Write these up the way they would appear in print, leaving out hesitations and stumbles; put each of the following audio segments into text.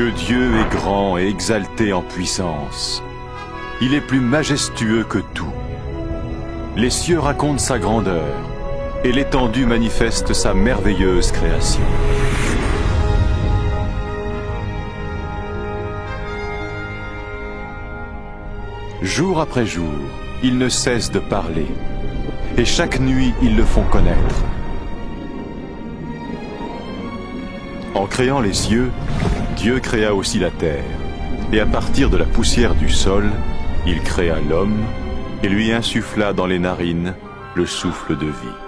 que Dieu est grand et exalté en puissance. Il est plus majestueux que tout. Les cieux racontent sa grandeur, et l'étendue manifeste sa merveilleuse création. Jour après jour, ils ne cessent de parler, et chaque nuit ils le font connaître. En créant les cieux, Dieu créa aussi la terre, et à partir de la poussière du sol, il créa l'homme et lui insuffla dans les narines le souffle de vie.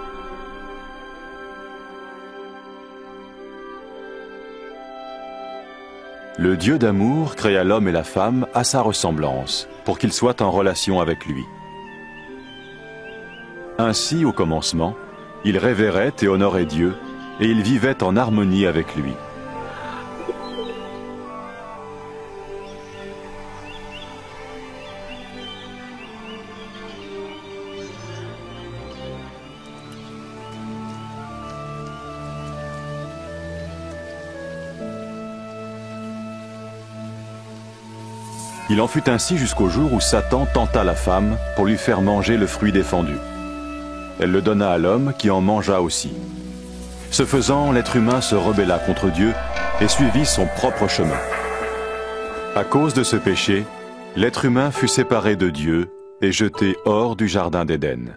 Le Dieu d'amour créa l'homme et la femme à sa ressemblance, pour qu'ils soient en relation avec lui. Ainsi, au commencement, il révérait et honorait Dieu, et il vivait en harmonie avec lui. Il en fut ainsi jusqu'au jour où Satan tenta la femme pour lui faire manger le fruit défendu. Elle le donna à l'homme qui en mangea aussi. Ce faisant, l'être humain se rebella contre Dieu et suivit son propre chemin. À cause de ce péché, l'être humain fut séparé de Dieu et jeté hors du jardin d'Éden.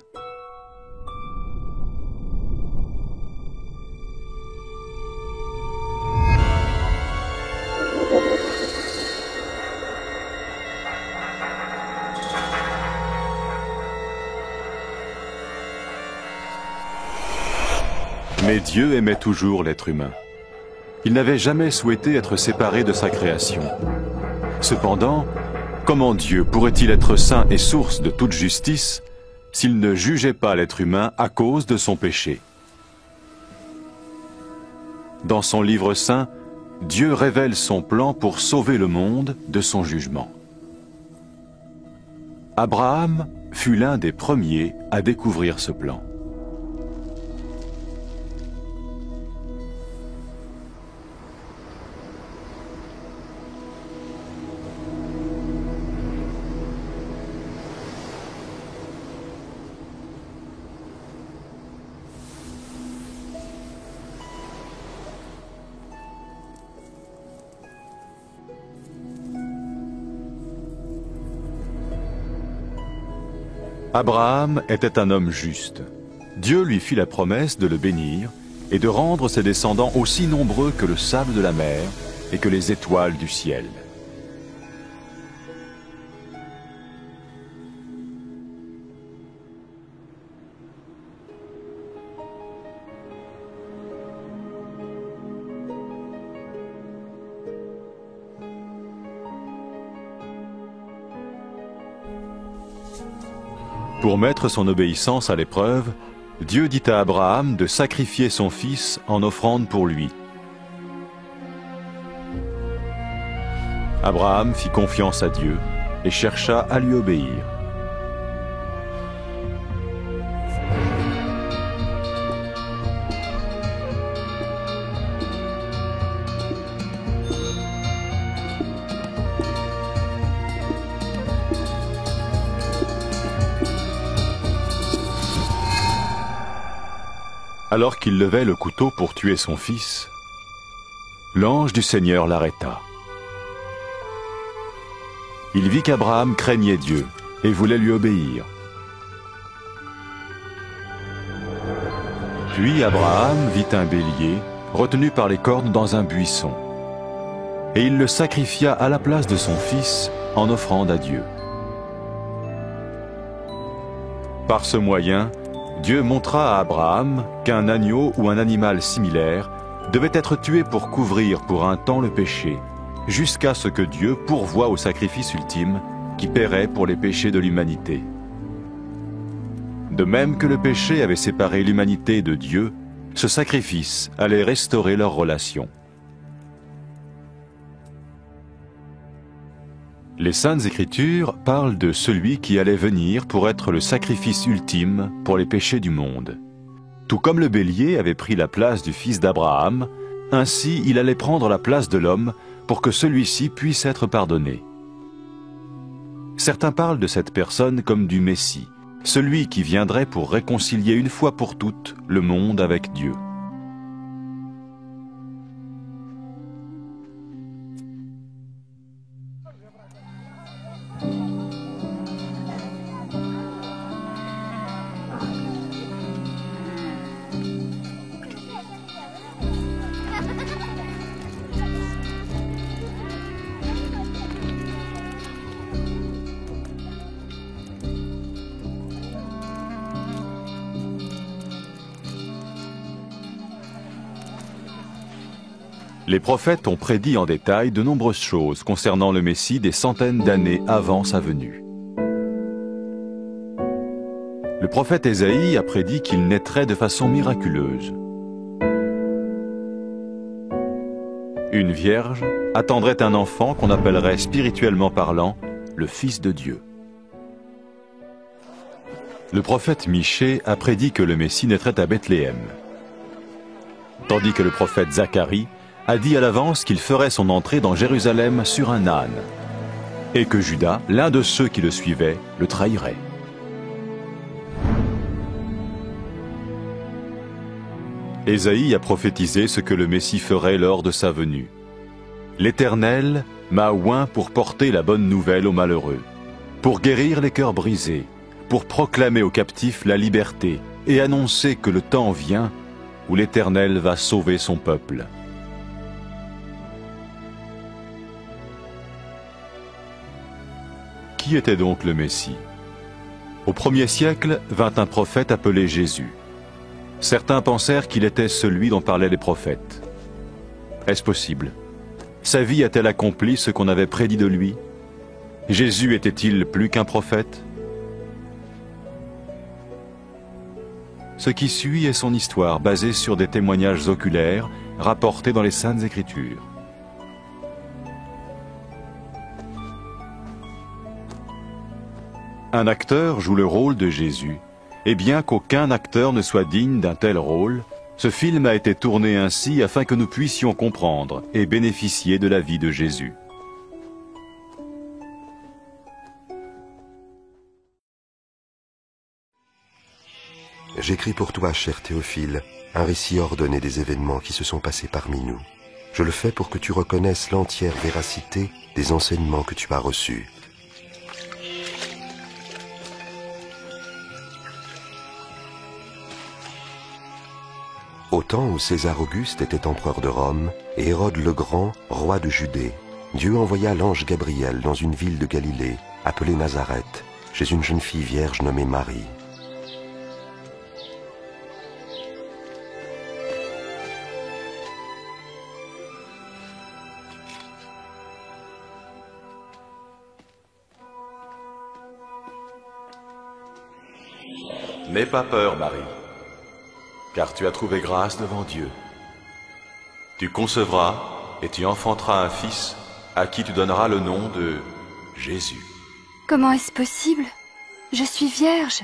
Mais Dieu aimait toujours l'être humain. Il n'avait jamais souhaité être séparé de sa création. Cependant, comment Dieu pourrait-il être saint et source de toute justice s'il ne jugeait pas l'être humain à cause de son péché? Dans son livre saint, Dieu révèle son plan pour sauver le monde de son jugement. Abraham fut l'un des premiers à découvrir ce plan. Abraham était un homme juste. Dieu lui fit la promesse de le bénir et de rendre ses descendants aussi nombreux que le sable de la mer et que les étoiles du ciel. Pour mettre son obéissance à l'épreuve, Dieu dit à Abraham de sacrifier son fils en offrande pour lui. Abraham fit confiance à Dieu et chercha à lui obéir. Alors qu'il levait le couteau pour tuer son fils, l'ange du Seigneur l'arrêta. Il vit qu'Abraham craignait Dieu et voulait lui obéir. Puis Abraham vit un bélier retenu par les cornes dans un buisson, et il le sacrifia à la place de son fils en offrande à Dieu. Par ce moyen, Dieu montra à Abraham qu'un agneau ou un animal similaire devait être tué pour couvrir pour un temps le péché, jusqu'à ce que Dieu pourvoie au sacrifice ultime qui paierait pour les péchés de l'humanité. De même que le péché avait séparé l'humanité de Dieu, ce sacrifice allait restaurer leur relation. Les Saintes Écritures parlent de celui qui allait venir pour être le sacrifice ultime pour les péchés du monde. Tout comme le bélier avait pris la place du fils d'Abraham, ainsi il allait prendre la place de l'homme pour que celui-ci puisse être pardonné. Certains parlent de cette personne comme du Messie, celui qui viendrait pour réconcilier une fois pour toutes le monde avec Dieu. Les prophètes ont prédit en détail de nombreuses choses concernant le Messie des centaines d'années avant sa venue. Le prophète Ésaïe a prédit qu'il naîtrait de façon miraculeuse. Une vierge attendrait un enfant qu'on appellerait spirituellement parlant le Fils de Dieu. Le prophète Michée a prédit que le Messie naîtrait à Bethléem, tandis que le prophète Zacharie a dit à l'avance qu'il ferait son entrée dans Jérusalem sur un âne, et que Judas, l'un de ceux qui le suivaient, le trahirait. Ésaïe a prophétisé ce que le Messie ferait lors de sa venue. « L'Éternel m'a oint pour porter la bonne nouvelle aux malheureux, pour guérir les cœurs brisés, pour proclamer aux captifs la liberté et annoncer que le temps vient où l'Éternel va sauver son peuple. » Qui était donc le Messie? Au 1er siècle vint un prophète appelé Jésus. Certains pensèrent qu'il était celui dont parlaient les prophètes. Est-ce possible? Sa vie a-t-elle accompli ce qu'on avait prédit de lui? Jésus était-il plus qu'un prophète? Ce qui suit est son histoire basée sur des témoignages oculaires rapportés dans les Saintes Écritures. Un acteur joue le rôle de Jésus, et bien qu'aucun acteur ne soit digne d'un tel rôle, ce film a été tourné ainsi afin que nous puissions comprendre et bénéficier de la vie de Jésus. J'écris pour toi, cher Théophile, un récit ordonné des événements qui se sont passés parmi nous. Je le fais pour que tu reconnaisses l'entière véracité des enseignements que tu as reçus. Au temps où César Auguste était empereur de Rome et Hérode le Grand, roi de Judée, Dieu envoya l'ange Gabriel dans une ville de Galilée, appelée Nazareth, chez une jeune fille vierge nommée Marie. N'aie pas peur, Marie, car tu as trouvé grâce devant Dieu. Tu concevras et tu enfanteras un fils à qui tu donneras le nom de Jésus. Comment est-ce possible? Je suis vierge.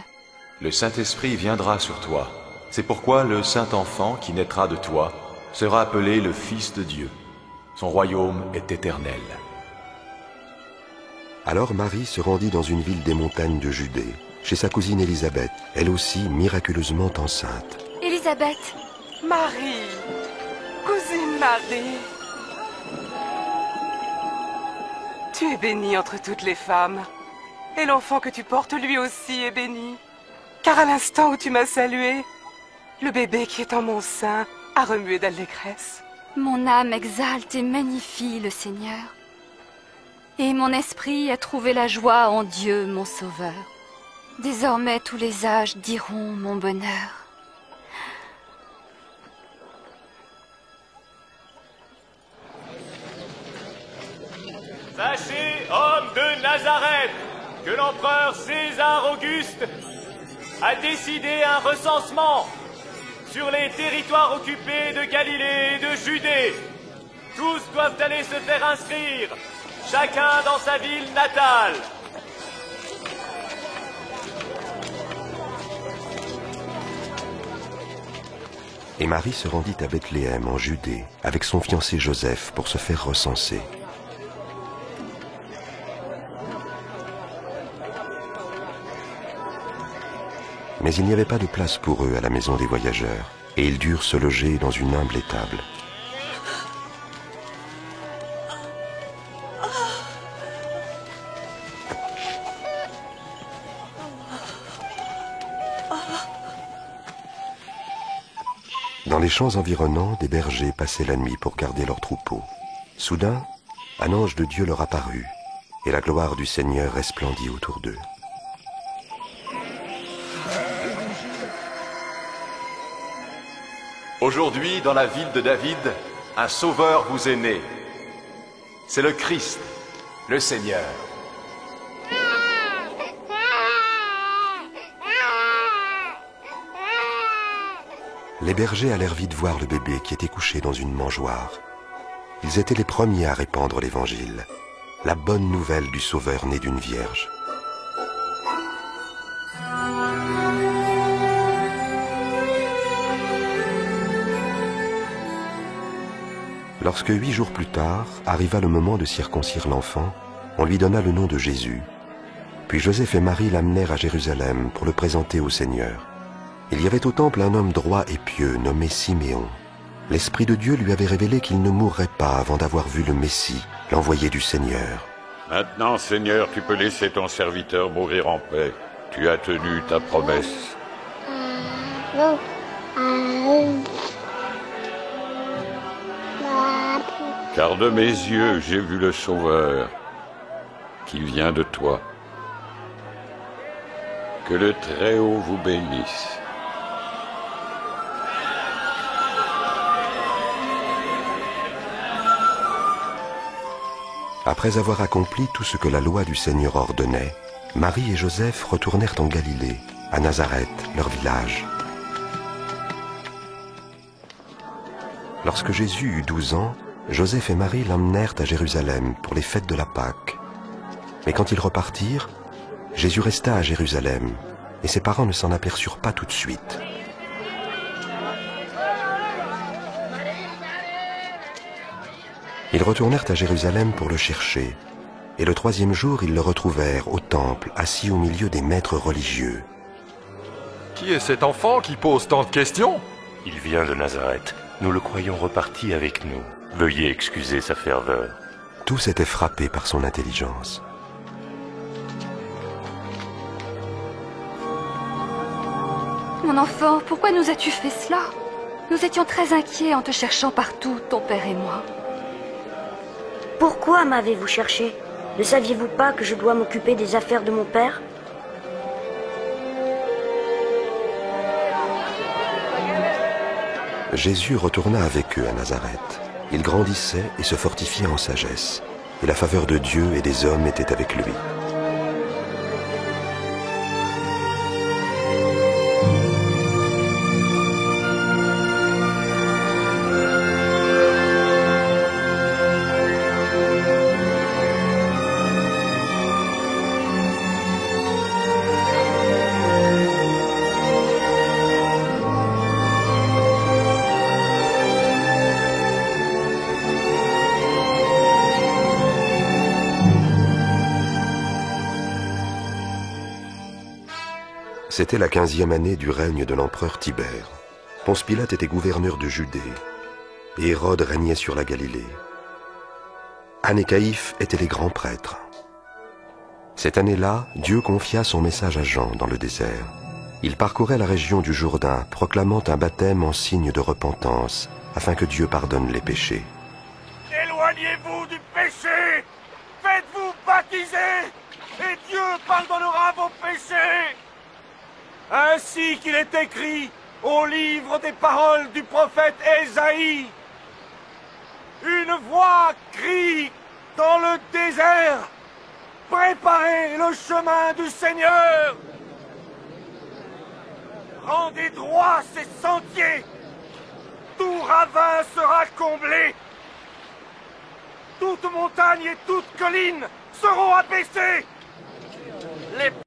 Le Saint-Esprit viendra sur toi. C'est pourquoi le Saint-Enfant qui naîtra de toi sera appelé le Fils de Dieu. Son royaume est éternel. Alors Marie se rendit dans une ville des montagnes de Judée, chez sa cousine Élisabeth, elle aussi miraculeusement enceinte. Élisabeth. Marie, cousine Marie, tu es bénie entre toutes les femmes, et l'enfant que tu portes lui aussi est béni. Car à l'instant où tu m'as salué, le bébé qui est en mon sein a remué d'allégresse. Mon âme exalte et magnifie le Seigneur, et mon esprit a trouvé la joie en Dieu, mon Sauveur. Désormais tous les âges diront mon bonheur. Sachez, hommes de Nazareth, que l'empereur César Auguste a décidé un recensement sur les territoires occupés de Galilée et de Judée. Tous doivent aller se faire inscrire, chacun dans sa ville natale. Et Marie se rendit à Bethléem en Judée avec son fiancé Joseph pour se faire recenser. Mais il n'y avait pas de place pour eux à la maison des voyageurs, et ils durent se loger dans une humble étable. Dans les champs environnants, des bergers passaient la nuit pour garder leurs troupeaux. Soudain, un ange de Dieu leur apparut, et la gloire du Seigneur resplendit autour d'eux. Aujourd'hui, dans la ville de David, un sauveur vous est né. C'est le Christ, le Seigneur. Les bergers allèrent vite voir le bébé qui était couché dans une mangeoire. Ils étaient les premiers à répandre l'évangile, la bonne nouvelle du Sauveur né d'une vierge. Lorsque 8 jours plus tard arriva le moment de circoncire l'enfant, on lui donna le nom de Jésus. Puis Joseph et Marie l'amenèrent à Jérusalem pour le présenter au Seigneur. Il y avait au temple un homme droit et pieux nommé Siméon. L'Esprit de Dieu lui avait révélé qu'il ne mourrait pas avant d'avoir vu le Messie, l'envoyé du Seigneur. Maintenant, Seigneur, tu peux laisser ton serviteur mourir en paix. Tu as tenu ta promesse. Car de mes yeux, j'ai vu le Sauveur, qui vient de toi. Que le Très-Haut vous bénisse. Après avoir accompli tout ce que la loi du Seigneur ordonnait, Marie et Joseph retournèrent en Galilée, à Nazareth, leur village. Lorsque Jésus eut 12 ans, Joseph et Marie l'emmenèrent à Jérusalem pour les fêtes de la Pâque. Mais quand ils repartirent, Jésus resta à Jérusalem, et ses parents ne s'en aperçurent pas tout de suite. Ils retournèrent à Jérusalem pour le chercher, et le 3e jour, ils le retrouvèrent au temple, assis au milieu des maîtres religieux. Qui est cet enfant qui pose tant de questions? Il vient de Nazareth. Nous le croyons reparti avec nous. Veuillez excuser sa ferveur. Tous étaient frappés par son intelligence. Mon enfant, pourquoi nous as-tu fait cela? Nous étions très inquiets en te cherchant partout, ton père et moi. Pourquoi m'avez-vous cherché? Ne saviez-vous pas que je dois m'occuper des affaires de mon père? Jésus retourna avec eux à Nazareth. Il grandissait et se fortifiait en sagesse, et la faveur de Dieu et des hommes était avec lui. C'était la 15e année du règne de l'empereur Tibère. Ponce Pilate était gouverneur de Judée, et Hérode régnait sur la Galilée. Anne et Caïphe étaient les grands prêtres. Cette année-là, Dieu confia son message à Jean dans le désert. Il parcourait la région du Jourdain, proclamant un baptême en signe de repentance, afin que Dieu pardonne les péchés. Éloignez-vous du péché, faites-vous baptiser, et Dieu pardonnera vos péchés. Ainsi qu'il est écrit au livre des paroles du prophète Ésaïe. Une voix crie dans le désert, préparez le chemin du Seigneur. Rendez droit ses sentiers, tout ravin sera comblé. Toute montagne et toute colline seront abaissées. Les